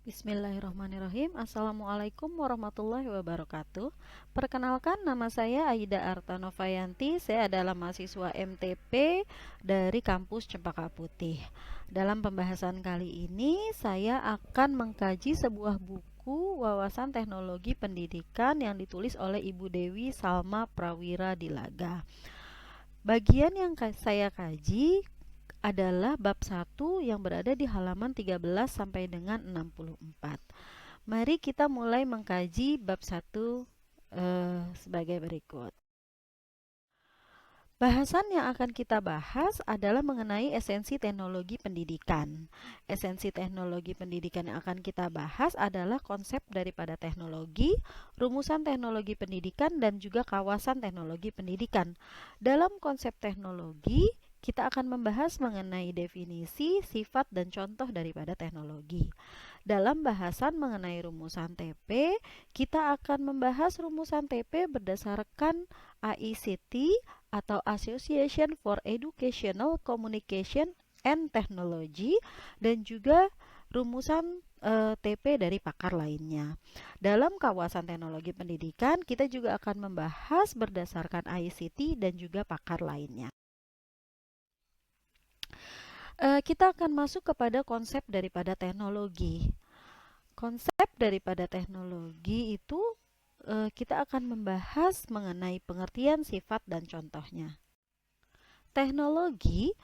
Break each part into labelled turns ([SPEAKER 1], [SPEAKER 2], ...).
[SPEAKER 1] Bismillahirrahmanirrahim. Assalamualaikum warahmatullahi wabarakatuh. Perkenalkan, nama saya Aida Arta Novayanti. Saya adalah mahasiswa MTP dari kampus Cempaka Putih. Dalam pembahasan kali ini, saya akan mengkaji sebuah buku wawasan teknologi pendidikan yang ditulis oleh Ibu Dewi Salma Prawira Dilaga. Bagian yang saya kaji adalah bab 1 yang berada di halaman 13 sampai dengan 64. Mari kita mulai mengkaji bab 1 sebagai berikut. Bahasan yang akan kita bahas adalah mengenai esensi teknologi pendidikan. Esensi teknologi pendidikan yang akan kita bahas adalah konsep daripada teknologi, rumusan teknologi pendidikan, dan juga kawasan teknologi pendidikan. Dalam konsep teknologi, kita akan membahas mengenai definisi, sifat, dan contoh daripada teknologi. Dalam bahasan mengenai rumusan TP, kita akan membahas rumusan TP berdasarkan AICT atau Association for Educational Communication and Technology, dan juga rumusan TP dari pakar lainnya. Dalam kawasan teknologi pendidikan, kita juga akan membahas berdasarkan AICT dan juga pakar lainnya. Kita akan masuk kepada konsep daripada teknologi. Konsep daripada teknologi itu kita akan membahas mengenai pengertian, sifat, dan contohnya. Teknologi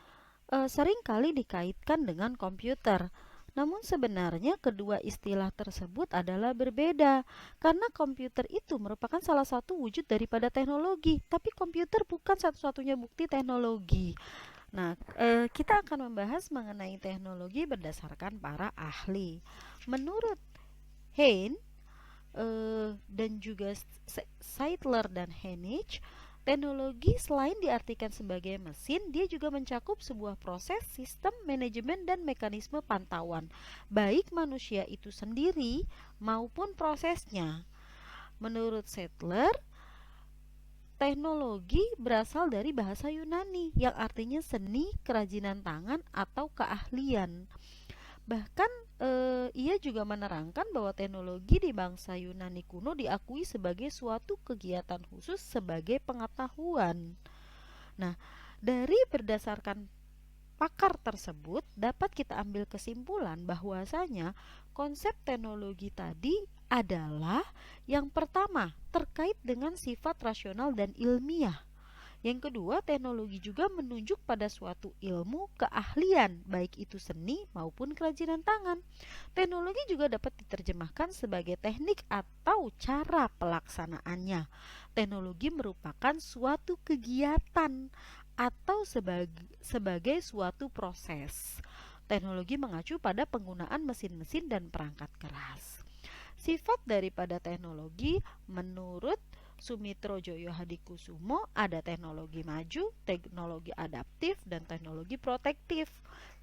[SPEAKER 1] seringkali dikaitkan dengan komputer. Namun sebenarnya kedua istilah tersebut adalah berbeda, karena komputer itu merupakan salah satu wujud daripada teknologi, tapi komputer bukan satu-satunya bukti teknologi. Nah, kita akan membahas mengenai teknologi berdasarkan para ahli. Menurut Hein dan juga Seidler dan Hennig, teknologi selain diartikan sebagai mesin, dia juga mencakup sebuah proses, sistem, manajemen, dan mekanisme pantauan, baik manusia itu sendiri maupun prosesnya. Menurut Seidler, teknologi berasal dari bahasa Yunani yang artinya seni, kerajinan tangan, atau keahlian. Bahkan ia juga menerangkan bahwa teknologi di bangsa Yunani kuno diakui sebagai suatu kegiatan khusus sebagai pengetahuan. Nah, dari berdasarkan pakar tersebut dapat kita ambil kesimpulan bahwasanya konsep teknologi tadi adalah yang pertama terkait dengan sifat rasional dan ilmiah. Yang kedua, teknologi juga menunjuk pada suatu ilmu keahlian, baik itu seni maupun kerajinan tangan. Teknologi juga dapat diterjemahkan sebagai teknik atau cara pelaksanaannya. Teknologi merupakan suatu kegiatan atau sebagai suatu proses. Teknologi mengacu pada penggunaan mesin-mesin dan perangkat keras. Sifat daripada teknologi menurut Sumitro Joyo Hadikusumo ada teknologi maju, teknologi adaptif, dan teknologi protektif.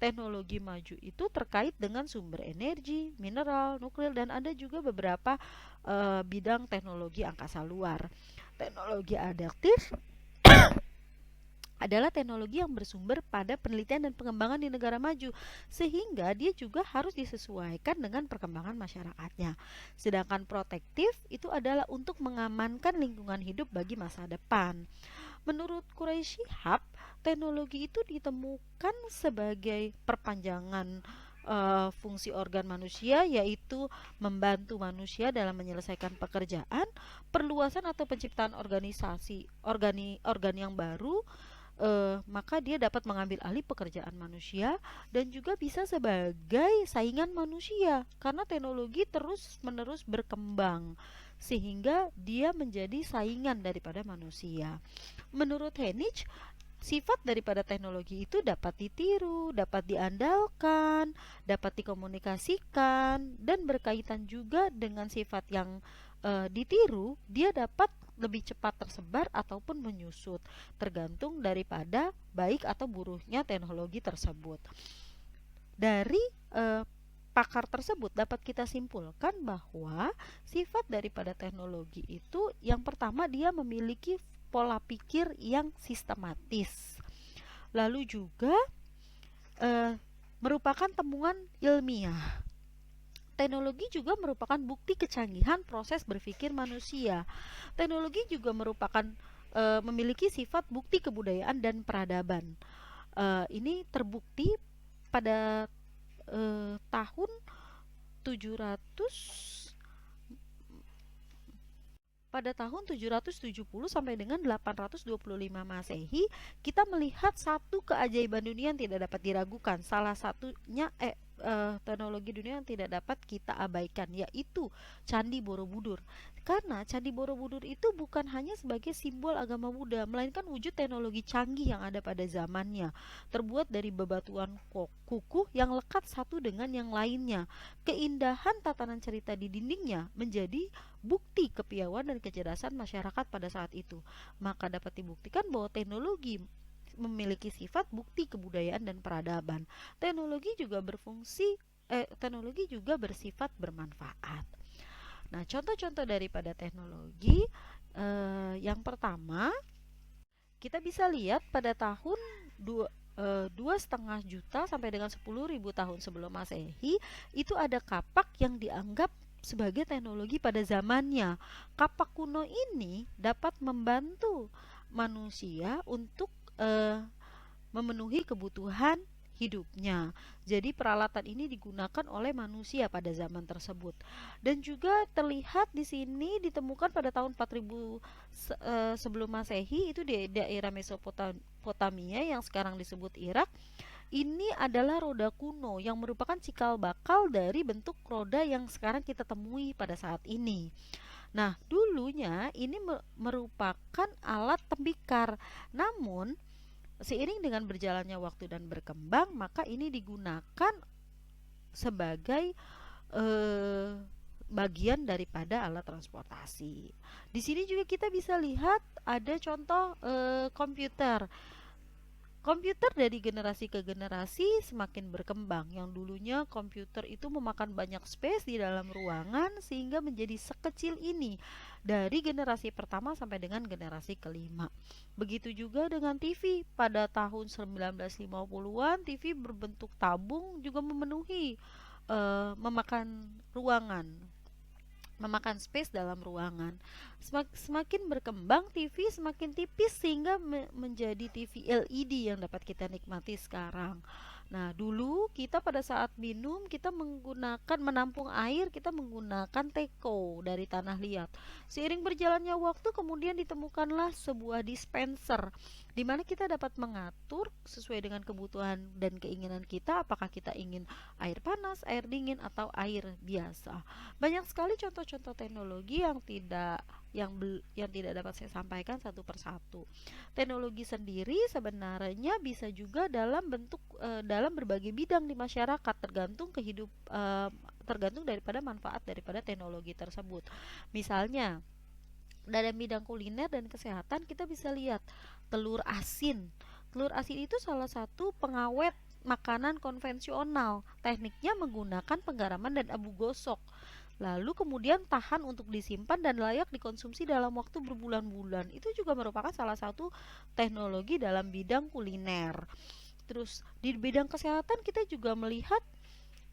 [SPEAKER 1] Teknologi maju itu terkait dengan sumber energi, mineral, nuklir, dan ada juga beberapa bidang teknologi angkasa luar. Teknologi adaptif adalah teknologi yang bersumber pada penelitian dan pengembangan di negara maju, sehingga dia juga harus disesuaikan dengan perkembangan masyarakatnya. Sedangkan protektif itu adalah untuk mengamankan lingkungan hidup bagi masa depan. Menurut Quraisy Shihab, teknologi itu ditemukan sebagai perpanjangan fungsi organ manusia, yaitu membantu manusia dalam menyelesaikan pekerjaan, perluasan atau penciptaan organ yang baru, maka dia dapat mengambil alih pekerjaan manusia dan juga bisa sebagai saingan manusia karena teknologi terus-menerus berkembang sehingga dia menjadi saingan daripada manusia. Menurut Hennig, sifat daripada teknologi itu dapat ditiru, dapat diandalkan, dapat dikomunikasikan, dan berkaitan juga dengan sifat yang ditiru, dia dapat lebih cepat tersebar ataupun menyusut, tergantung daripada baik atau buruknya teknologi tersebut. Dari pakar tersebut dapat kita simpulkan bahwa sifat daripada teknologi itu yang pertama dia memiliki pola pikir yang sistematis, lalu juga merupakan temuan ilmiah. Teknologi juga merupakan bukti kecanggihan proses berpikir manusia. Teknologi juga merupakan memiliki sifat bukti kebudayaan dan peradaban. Ini terbukti pada tahun 700 pada tahun 770 sampai dengan 825 Masehi, kita melihat satu keajaiban dunia yang tidak dapat diragukan. Salah satunya teknologi dunia yang tidak dapat kita abaikan, yaitu Candi Borobudur. Karena Candi Borobudur itu bukan hanya sebagai simbol agama Buddha, melainkan wujud teknologi canggih yang ada pada zamannya, terbuat dari bebatuan kukuh yang lekat satu dengan yang lainnya. Keindahan tatanan cerita di dindingnya menjadi bukti kepiawaian dan kecerdasan masyarakat pada saat itu. Maka dapat dibuktikan bahwa teknologi memiliki sifat bukti kebudayaan dan peradaban. Teknologi juga bersifat bermanfaat. Nah, contoh-contoh daripada teknologi, yang pertama kita bisa lihat pada tahun 2,5 juta sampai dengan 10.000 tahun sebelum Masehi, itu ada kapak yang dianggap sebagai teknologi pada zamannya. Kapak kuno ini dapat membantu manusia untuk memenuhi kebutuhan hidupnya. Jadi peralatan ini digunakan oleh manusia pada zaman tersebut. Dan juga terlihat di sini ditemukan pada tahun 4000 sebelum Masehi, itu di daerah Mesopotamia yang sekarang disebut Irak. Ini adalah roda kuno yang merupakan cikal bakal dari bentuk roda yang sekarang kita temui pada saat ini. Nah, dulunya ini merupakan alat tembikar. Namun, seiring dengan berjalannya waktu dan berkembang, maka ini digunakan sebagai bagian daripada alat transportasi. Di sini juga kita bisa lihat ada contoh komputer. Komputer dari generasi ke generasi semakin berkembang. Yang dulunya komputer itu memakan banyak space di dalam ruangan sehingga menjadi sekecil ini dari generasi pertama sampai dengan generasi kelima. Begitu juga dengan TV. Pada tahun 1950-an, TV berbentuk tabung juga memenuhi memakan space dalam ruangan. Semakin berkembang TV semakin tipis sehingga menjadi TV LED yang dapat kita nikmati sekarang. Nah, dulu kita pada saat minum kita menampung air, kita menggunakan teko dari tanah liat. Seiring berjalannya waktu kemudian ditemukanlah sebuah dispenser di mana kita dapat mengatur sesuai dengan kebutuhan dan keinginan kita, apakah kita ingin air panas, air dingin, atau air biasa. Banyak sekali contoh-contoh teknologi yang tidak dapat saya sampaikan satu persatu. Teknologi sendiri sebenarnya bisa juga dalam berbagai bidang di masyarakat, tergantung daripada manfaat daripada teknologi tersebut. Misalnya dalam bidang kuliner dan kesehatan kita bisa lihat telur asin. Telur asin itu salah satu pengawet makanan konvensional. Tekniknya menggunakan penggaraman dan abu gosok. Lalu kemudian tahan untuk disimpan dan layak dikonsumsi dalam waktu berbulan-bulan. Itu juga merupakan salah satu teknologi dalam bidang kuliner. Terus di bidang kesehatan kita juga melihat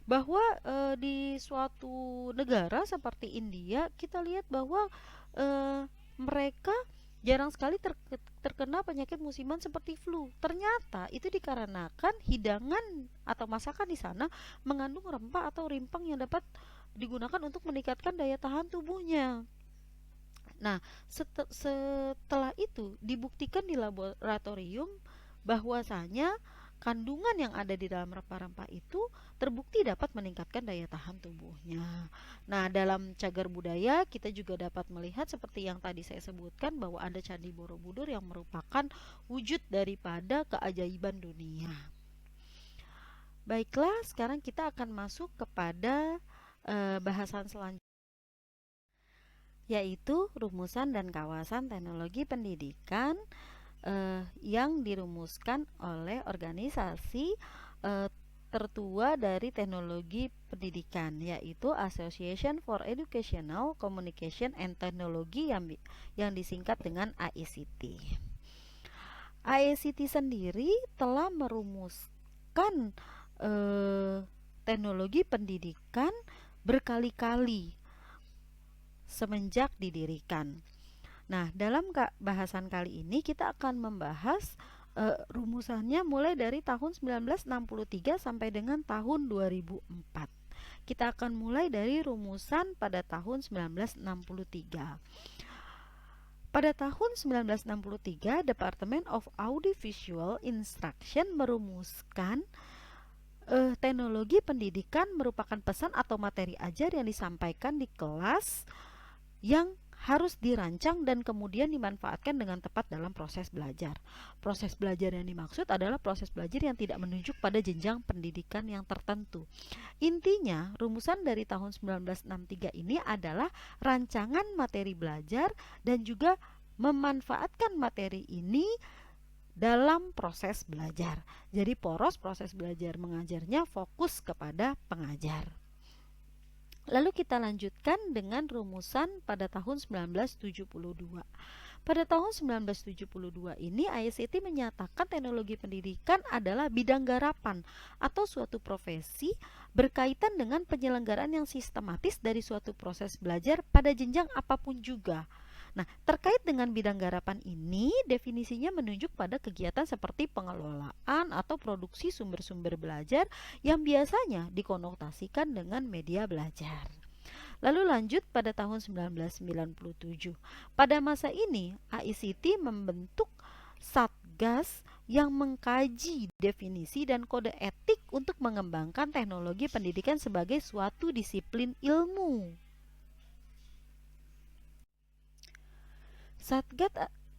[SPEAKER 1] bahwa di suatu negara seperti India kita lihat bahwa mereka jarang sekali terkena penyakit musiman seperti flu. Ternyata itu dikarenakan hidangan atau masakan di sana mengandung rempah atau rimpang yang dapat digunakan untuk meningkatkan daya tahan tubuhnya. Nah, setelah itu dibuktikan di laboratorium bahwasanya kandungan yang ada di dalam rempah-rempah itu terbukti dapat meningkatkan daya tahan tubuhnya. Nah, dalam cagar budaya kita juga dapat melihat seperti yang tadi saya sebutkan bahwa ada Candi Borobudur yang merupakan wujud daripada keajaiban dunia. Baiklah, sekarang kita akan masuk kepada bahasan selanjutnya, yaitu rumusan dan kawasan teknologi pendidikan yang dirumuskan oleh organisasi tertua dari teknologi pendidikan, yaitu Association for Educational Communication and Technology yang disingkat dengan AECT. AECT sendiri telah merumuskan teknologi pendidikan berkali-kali semenjak didirikan. Nah, dalam bahasan kali ini kita akan membahas rumusannya mulai dari tahun 1963 sampai dengan tahun 2004. Kita akan mulai dari rumusan pada tahun 1963. Pada tahun 1963, Department of Audiovisual Instruction merumuskan teknologi pendidikan merupakan pesan atau materi ajar yang disampaikan di kelas yang harus dirancang dan kemudian dimanfaatkan dengan tepat dalam proses belajar. Proses belajar yang dimaksud adalah proses belajar yang tidak menunjuk pada jenjang pendidikan yang tertentu. Intinya, rumusan dari tahun 1963 ini adalah rancangan materi belajar dan juga memanfaatkan materi ini dalam proses belajar. Jadi poros proses belajar mengajarnya fokus kepada pengajar. Lalu kita lanjutkan dengan rumusan pada tahun 1972. Pada tahun 1972 ini ICT menyatakan teknologi pendidikan adalah bidang garapan atau suatu profesi berkaitan dengan penyelenggaraan yang sistematis dari suatu proses belajar pada jenjang apapun juga. Nah, terkait dengan bidang garapan ini, definisinya menunjuk pada kegiatan seperti pengelolaan atau produksi sumber-sumber belajar yang biasanya dikonotasikan dengan media belajar. Lalu lanjut pada tahun 1997. Pada masa ini, AICT membentuk Satgas yang mengkaji definisi dan kode etik untuk mengembangkan teknologi pendidikan sebagai suatu disiplin ilmu.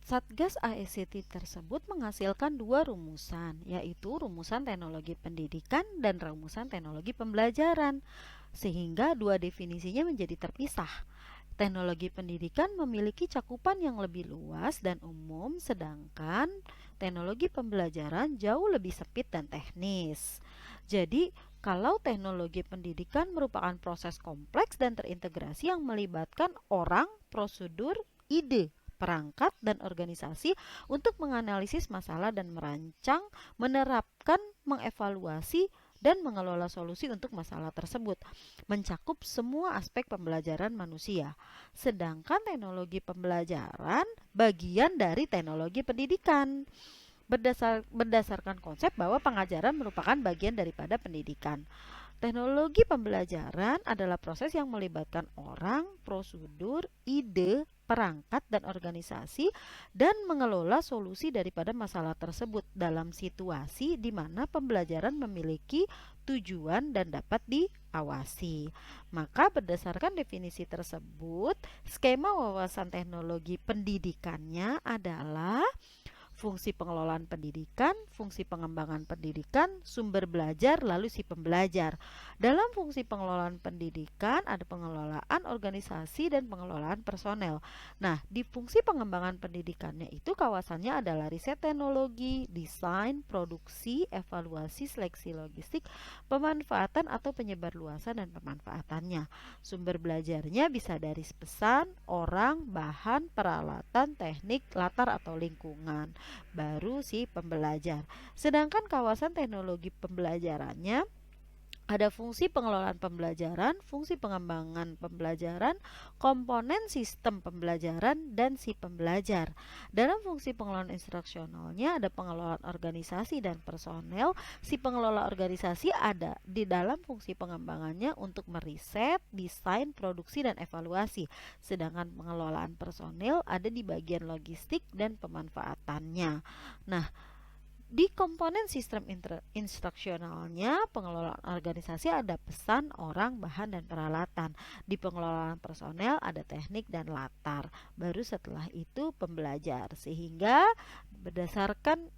[SPEAKER 1] Satgas AICT tersebut menghasilkan dua rumusan, yaitu rumusan teknologi pendidikan dan rumusan teknologi pembelajaran, sehingga dua definisinya menjadi terpisah. Teknologi pendidikan memiliki cakupan yang lebih luas dan umum, sedangkan teknologi pembelajaran jauh lebih sempit dan teknis. Jadi, kalau teknologi pendidikan merupakan proses kompleks dan terintegrasi yang melibatkan orang, prosedur, ide, perangkat, dan organisasi untuk menganalisis masalah dan merancang, menerapkan, mengevaluasi, dan mengelola solusi untuk masalah tersebut, mencakup semua aspek pembelajaran manusia. Sedangkan teknologi pembelajaran bagian dari teknologi pendidikan. Berdasarkan konsep bahwa pengajaran merupakan bagian daripada pendidikan. Teknologi pembelajaran adalah proses yang melibatkan orang, prosedur, ide, perangkat, dan organisasi dan mengelola solusi daripada masalah tersebut dalam situasi di mana pembelajaran memiliki tujuan dan dapat diawasi. Maka berdasarkan definisi tersebut, skema wawasan teknologi pendidikannya adalah fungsi pengelolaan pendidikan, fungsi pengembangan pendidikan, sumber belajar, lalu si pembelajar. Dalam fungsi pengelolaan pendidikan ada pengelolaan organisasi dan pengelolaan personel. Nah, di fungsi pengembangan pendidikannya itu kawasannya adalah riset teknologi, desain, produksi, evaluasi, seleksi logistik, pemanfaatan atau penyebarluasan dan pemanfaatannya. Sumber belajarnya bisa dari pesan, orang, bahan, peralatan, teknik, latar atau lingkungan. Baru si pembelajar. Sedangkan kawasan teknologi pembelajarannya ada fungsi pengelolaan pembelajaran, fungsi pengembangan pembelajaran, komponen sistem pembelajaran, dan si pembelajar. Dalam fungsi pengelolaan instruksionalnya ada pengelolaan organisasi dan personel. Si pengelola organisasi ada di dalam fungsi pengembangannya untuk meriset, desain, produksi, dan evaluasi. Sedangkan pengelolaan personel ada di bagian logistik dan pemanfaatannya. Nah, di komponen sistem instruksionalnya, pengelolaan organisasi ada pesan, orang, bahan, dan peralatan. Di pengelolaan personel ada teknik dan latar. Baru setelah itu pembelajar. Sehingga berdasarkan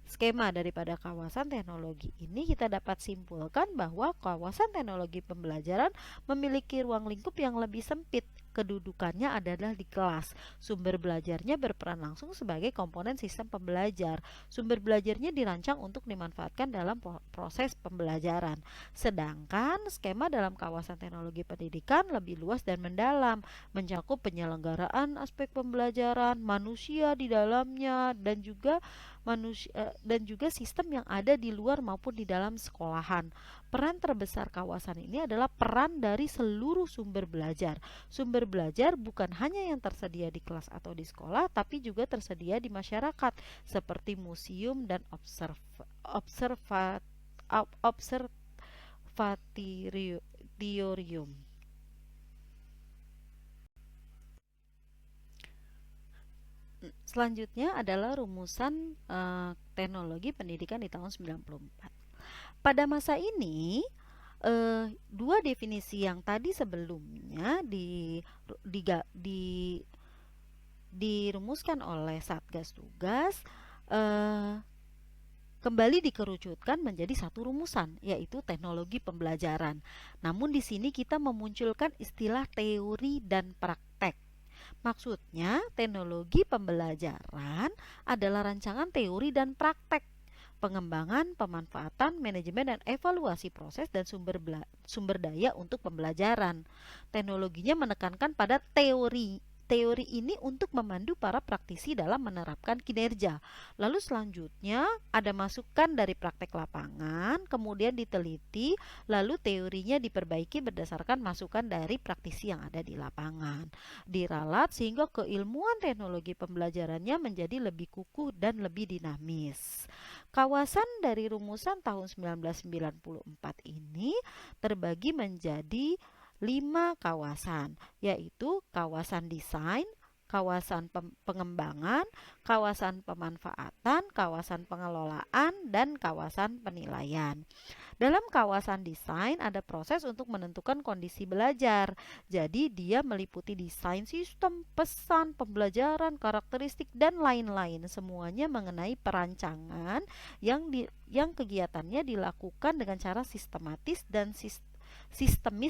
[SPEAKER 1] skema daripada kawasan teknologi ini kita dapat simpulkan bahwa kawasan teknologi pembelajaran memiliki ruang lingkup yang lebih sempit. Kedudukannya adalah di kelas. Sumber belajarnya berperan langsung sebagai komponen sistem pembelajar. Sumber belajarnya dirancang untuk dimanfaatkan dalam proses pembelajaran. Sedangkan skema dalam kawasan teknologi pendidikan lebih luas dan mendalam, mencakup penyelenggaraan aspek pembelajaran, manusia di dalamnya, dan juga sistem yang ada di luar maupun di dalam sekolahan. Peran terbesar kawasan ini adalah peran dari seluruh sumber belajar. Sumber belajar bukan hanya yang tersedia di kelas atau di sekolah, tapi juga tersedia di masyarakat, seperti museum dan observatorium. Selanjutnya adalah rumusan teknologi pendidikan di tahun 94. Pada masa ini, dua definisi yang tadi sebelumnya dirumuskan oleh Satgas Tugas kembali dikerucutkan menjadi satu rumusan, yaitu teknologi pembelajaran. Namun di sini kita memunculkan istilah teori dan praktek. Maksudnya, teknologi pembelajaran adalah rancangan teori dan praktek, pengembangan, pemanfaatan, manajemen, dan evaluasi proses dan sumber daya untuk pembelajaran. Teknologinya menekankan pada teori. Teori ini untuk memandu para praktisi dalam menerapkan kinerja. Lalu selanjutnya ada masukan dari praktek lapangan, kemudian diteliti, lalu teorinya diperbaiki berdasarkan masukan dari praktisi yang ada di lapangan. Diralat sehingga keilmuan teknologi pembelajarannya menjadi lebih kukuh dan lebih dinamis. Kawasan dari rumusan tahun 1994 ini terbagi menjadi 5 kawasan, yaitu kawasan desain, kawasan pengembangan, kawasan pemanfaatan, kawasan pengelolaan, dan kawasan penilaian. Dalam kawasan desain ada proses untuk menentukan kondisi belajar. Jadi dia meliputi desain sistem, pesan, pembelajaran, karakteristik, dan lain-lain. Semuanya mengenai perancangan yang kegiatannya dilakukan dengan cara sistemis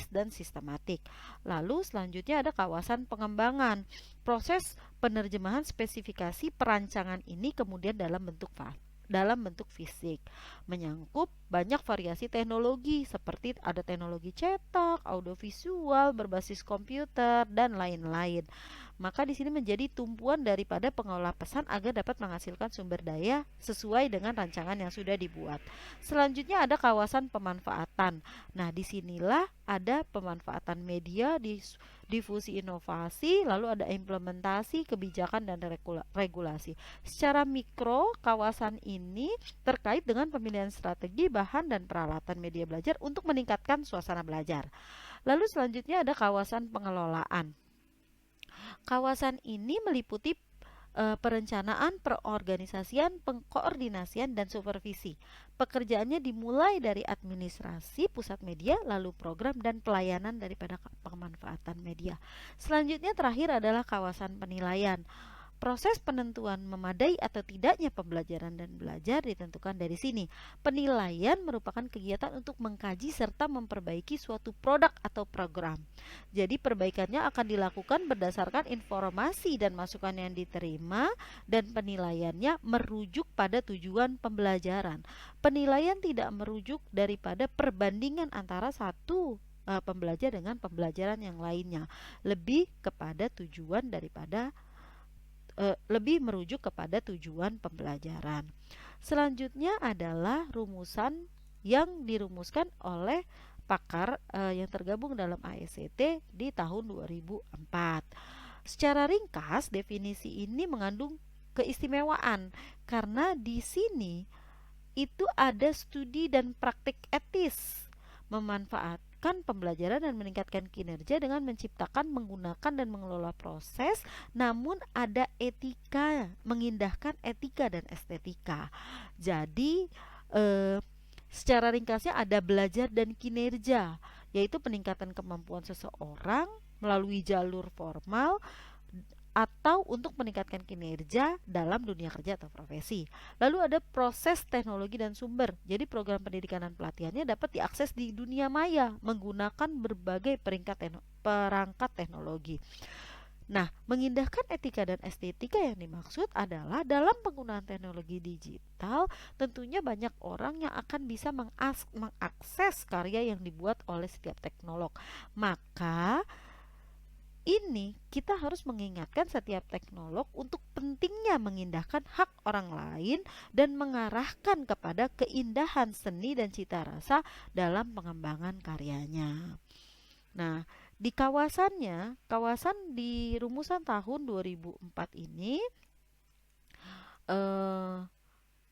[SPEAKER 1] dan sistematik. Lalu selanjutnya ada kawasan pengembangan. Proses penerjemahan spesifikasi perancangan ini kemudian dalam bentuk fisik, menyangkut banyak variasi teknologi seperti ada teknologi cetak, audiovisual, berbasis komputer, dan lain-lain. Maka di sini menjadi tumpuan daripada pengolah pesan agar dapat menghasilkan sumber daya sesuai dengan rancangan yang sudah dibuat. Selanjutnya ada kawasan pemanfaatan. Nah, disinilah ada pemanfaatan media, difusi inovasi, lalu ada implementasi kebijakan dan regulasi. Secara mikro, kawasan ini terkait dengan pemilihan strategi, bahan, dan peralatan media belajar untuk meningkatkan suasana belajar. Lalu selanjutnya ada kawasan pengelolaan. Kawasan ini meliputi perencanaan, perorganisasian, pengkoordinasian, dan supervisi. Pekerjaannya dimulai dari administrasi pusat media, lalu program dan pelayanan daripada pemanfaatan media. Selanjutnya terakhir adalah kawasan penilaian. Proses penentuan memadai atau tidaknya pembelajaran dan belajar ditentukan dari sini. Penilaian merupakan kegiatan untuk mengkaji serta memperbaiki suatu produk atau program. Jadi perbaikannya akan dilakukan berdasarkan informasi dan masukan yang diterima, dan penilaiannya merujuk pada tujuan pembelajaran. Penilaian tidak merujuk daripada perbandingan antara satu pembelajar dengan pembelajaran yang lainnya. Lebih merujuk kepada tujuan pembelajaran. Selanjutnya adalah rumusan yang dirumuskan oleh pakar yang tergabung dalam AECT di tahun 2004. Secara ringkas, definisi ini mengandung keistimewaan karena di sini itu ada studi dan praktik etis, memanfaatkan pembelajaran dan meningkatkan kinerja dengan menciptakan, menggunakan, dan mengelola proses, namun ada etika, mengindahkan etika dan estetika. Jadi secara ringkasnya ada belajar dan kinerja, yaitu peningkatan kemampuan seseorang melalui jalur formal atau untuk meningkatkan kinerja dalam dunia kerja atau profesi. Lalu ada proses teknologi dan sumber. Jadi program pendidikan dan pelatihannya dapat diakses di dunia maya menggunakan berbagai perangkat teknologi. Nah, mengindahkan etika dan estetika yang dimaksud adalah dalam penggunaan teknologi digital, tentunya banyak orang yang akan bisa mengakses karya yang dibuat oleh setiap teknolog. Maka Ini kita harus mengingatkan setiap teknolog untuk pentingnya mengindahkan hak orang lain dan mengarahkan kepada keindahan seni dan cita rasa dalam pengembangan karyanya. Nah, di kawasan di rumusan tahun 2004 ini eh,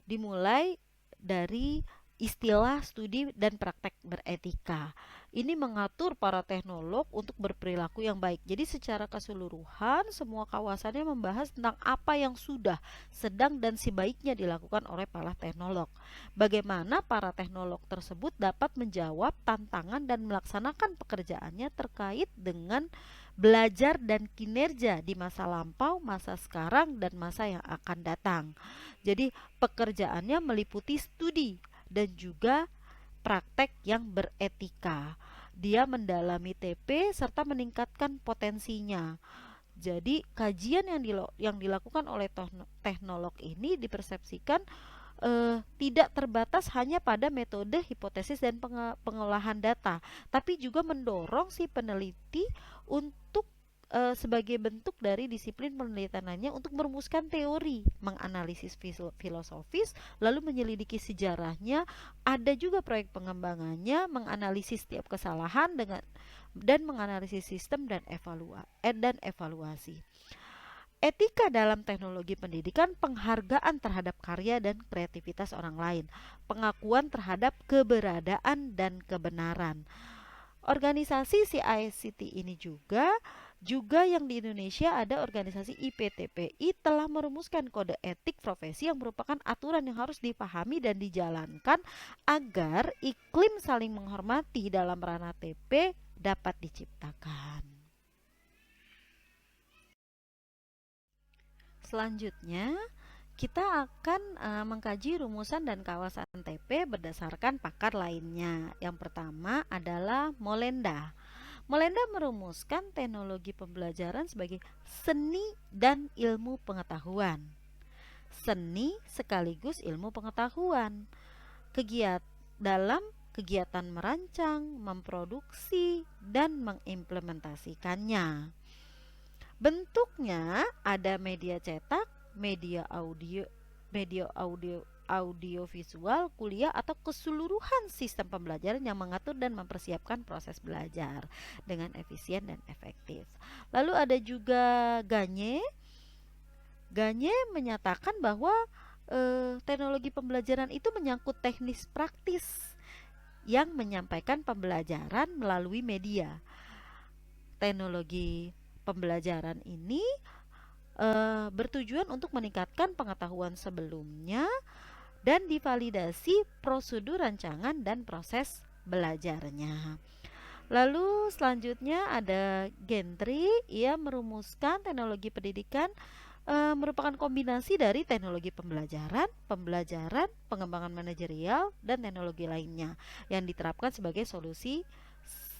[SPEAKER 1] dimulai dari istilah studi dan praktek beretika. Ini mengatur para teknolog untuk berperilaku yang baik. Jadi secara keseluruhan semua kawasannya membahas tentang apa yang sudah, sedang dan sebaiknya dilakukan oleh para teknolog. Bagaimana para teknolog tersebut dapat menjawab tantangan dan melaksanakan pekerjaannya terkait dengan belajar dan kinerja di masa lampau, masa sekarang, dan masa yang akan datang. Jadi pekerjaannya meliputi studi dan juga praktek yang beretika. Dia mendalami TP serta meningkatkan potensinya. Jadi kajian yang dilakukan oleh teknolog ini dipersepsikan tidak terbatas hanya pada metode hipotesis dan pengolahan data, tapi juga mendorong si peneliti untuk sebagai bentuk dari disiplin penelitiannya untuk merumuskan teori, menganalisis filosofis, lalu menyelidiki sejarahnya. Ada juga proyek pengembangannya, menganalisis setiap kesalahan dan menganalisis sistem dan evaluasi. Etika dalam teknologi pendidikan, penghargaan terhadap karya dan kreativitas orang lain, pengakuan terhadap keberadaan dan kebenaran. Organisasi CICT ini juga yang di Indonesia ada organisasi IPTPI telah merumuskan kode etik profesi yang merupakan aturan yang harus dipahami dan dijalankan agar iklim saling menghormati dalam ranah TP dapat diciptakan. Selanjutnya, kita akan mengkaji rumusan dan kawasan TP berdasarkan pakar lainnya. Yang pertama adalah Molenda. Molenda merumuskan teknologi pembelajaran sebagai seni dan ilmu pengetahuan. Seni sekaligus ilmu pengetahuan. Dalam kegiatan merancang, memproduksi, dan mengimplementasikannya. Bentuknya ada media cetak, media audio visual, kuliah atau keseluruhan sistem pembelajaran yang mengatur dan mempersiapkan proses belajar dengan efisien dan efektif. Lalu ada juga Gagne. Gagne menyatakan bahwa teknologi pembelajaran itu menyangkut teknis praktis yang menyampaikan pembelajaran melalui media. Teknologi pembelajaran ini bertujuan untuk meningkatkan pengetahuan sebelumnya dan divalidasi prosedur rancangan dan proses belajarnya. Lalu selanjutnya ada Gentry. Ia merumuskan teknologi pendidikan merupakan kombinasi dari teknologi pembelajaran, pengembangan manajerial, dan teknologi lainnya yang diterapkan sebagai solusi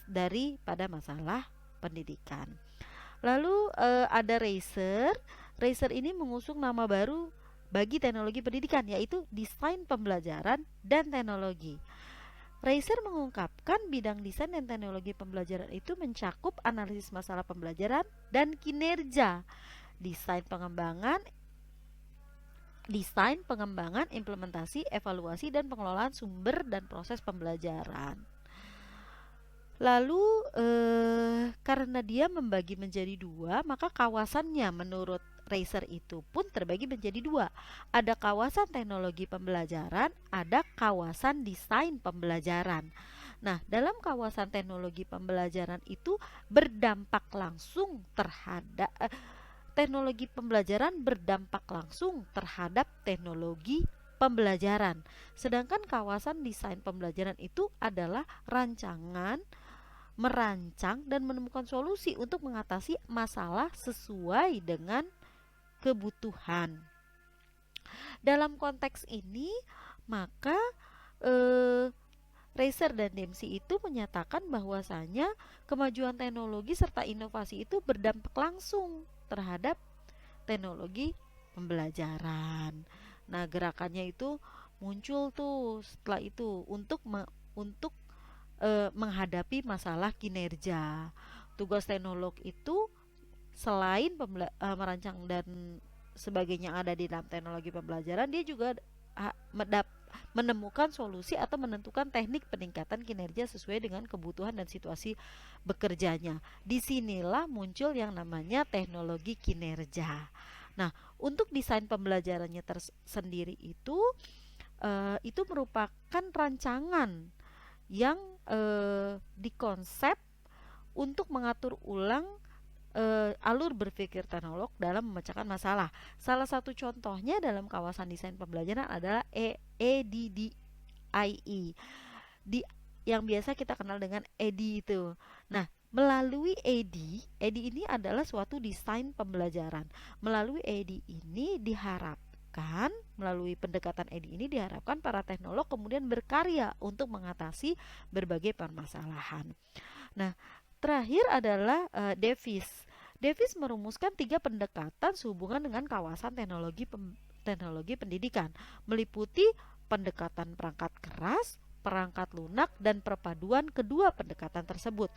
[SPEAKER 1] daripada masalah pendidikan. Lalu ada Racer. Racer ini mengusung nama baru bagi teknologi pendidikan, yaitu desain pembelajaran dan teknologi. Racer mengungkapkan bidang desain dan teknologi pembelajaran itu mencakup analisis masalah pembelajaran dan kinerja, desain pengembangan, implementasi, evaluasi, dan pengelolaan sumber dan proses pembelajaran. Lalu karena dia membagi menjadi dua, maka kawasannya menurut Racer itu pun terbagi menjadi dua. Ada kawasan teknologi pembelajaran, ada kawasan desain pembelajaran. Nah, dalam kawasan teknologi pembelajaran itu berdampak langsung terhadap teknologi pembelajaran berdampak langsung terhadap teknologi pembelajaran. Sedangkan kawasan desain pembelajaran itu adalah merancang dan menemukan solusi untuk mengatasi masalah sesuai dengan kebutuhan. Dalam konteks ini, maka Racer dan Dempsey itu menyatakan bahwasanya kemajuan teknologi serta inovasi itu berdampak langsung terhadap teknologi pembelajaran. Nah, gerakannya itu muncul tuh setelah itu untuk menghadapi masalah kinerja. Tugas teknolog itu selain merancang dan sebagainya yang ada di dalam teknologi pembelajaran, dia juga menemukan solusi atau menentukan teknik peningkatan kinerja sesuai dengan kebutuhan dan situasi bekerjanya. Disinilah muncul yang namanya teknologi kinerja. Nah, untuk desain pembelajarannya tersendiri itu merupakan rancangan yang dikonsep untuk mengatur ulang alur berpikir teknolog dalam memecahkan masalah. Salah satu contohnya dalam kawasan desain pembelajaran adalah ADDIE, yang biasa kita kenal dengan EDI itu. Nah, melalui EDI ini adalah suatu desain pembelajaran. Melalui EDI ini melalui pendekatan EDI ini diharapkan para teknolog kemudian berkarya untuk mengatasi berbagai permasalahan. Nah, terakhir adalah Davis. Davis merumuskan 3 pendekatan sehubungan dengan kawasan teknologi pendidikan, meliputi pendekatan perangkat keras, perangkat lunak, dan perpaduan kedua pendekatan tersebut.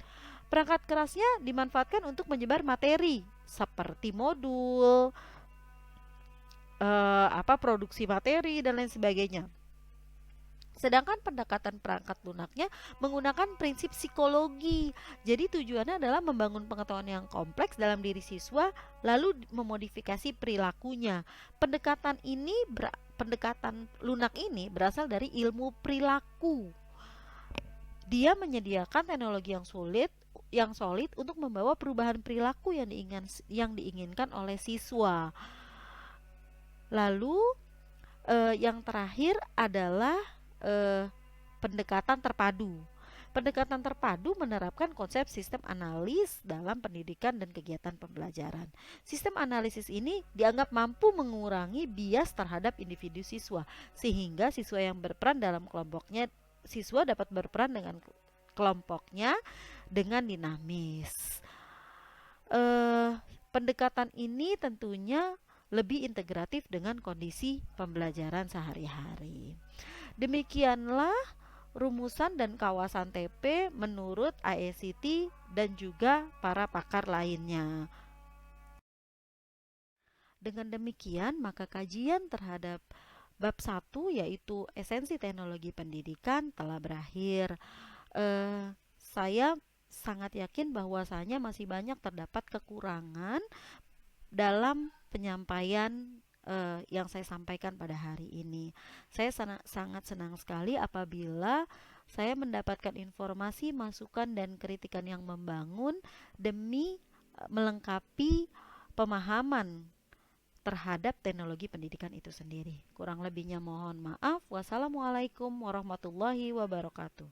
[SPEAKER 1] Perangkat kerasnya dimanfaatkan untuk menyebar materi seperti modul, produksi materi dan lain sebagainya. Sedangkan pendekatan perangkat lunaknya menggunakan prinsip psikologi. Jadi tujuannya adalah membangun pengetahuan yang kompleks dalam diri siswa lalu memodifikasi perilakunya. Pendekatan lunak ini berasal dari ilmu perilaku. Dia menyediakan teknologi yang solid untuk membawa perubahan perilaku yang diinginkan oleh siswa. Lalu yang terakhir adalah pendekatan terpadu. Pendekatan terpadu menerapkan konsep sistem analis dalam pendidikan dan kegiatan pembelajaran. Sistem analisis ini dianggap mampu mengurangi bias terhadap individu siswa, sehingga siswa dapat berperan dengan kelompoknya dengan dinamis. Pendekatan ini tentunya lebih integratif dengan kondisi pembelajaran sehari-hari. Demikianlah rumusan dan kawasan TP menurut ICT dan juga para pakar lainnya. Dengan demikian, maka kajian terhadap bab 1 yaitu esensi teknologi pendidikan telah berakhir. Saya sangat yakin bahwasanya masih banyak terdapat kekurangan dalam penyampaian yang saya sampaikan pada hari ini. Saya sangat senang sekali apabila saya mendapatkan informasi, masukan, dan kritikan yang membangun demi melengkapi pemahaman terhadap teknologi pendidikan itu sendiri. Kurang lebihnya mohon maaf. Wassalamualaikum warahmatullahi wabarakatuh.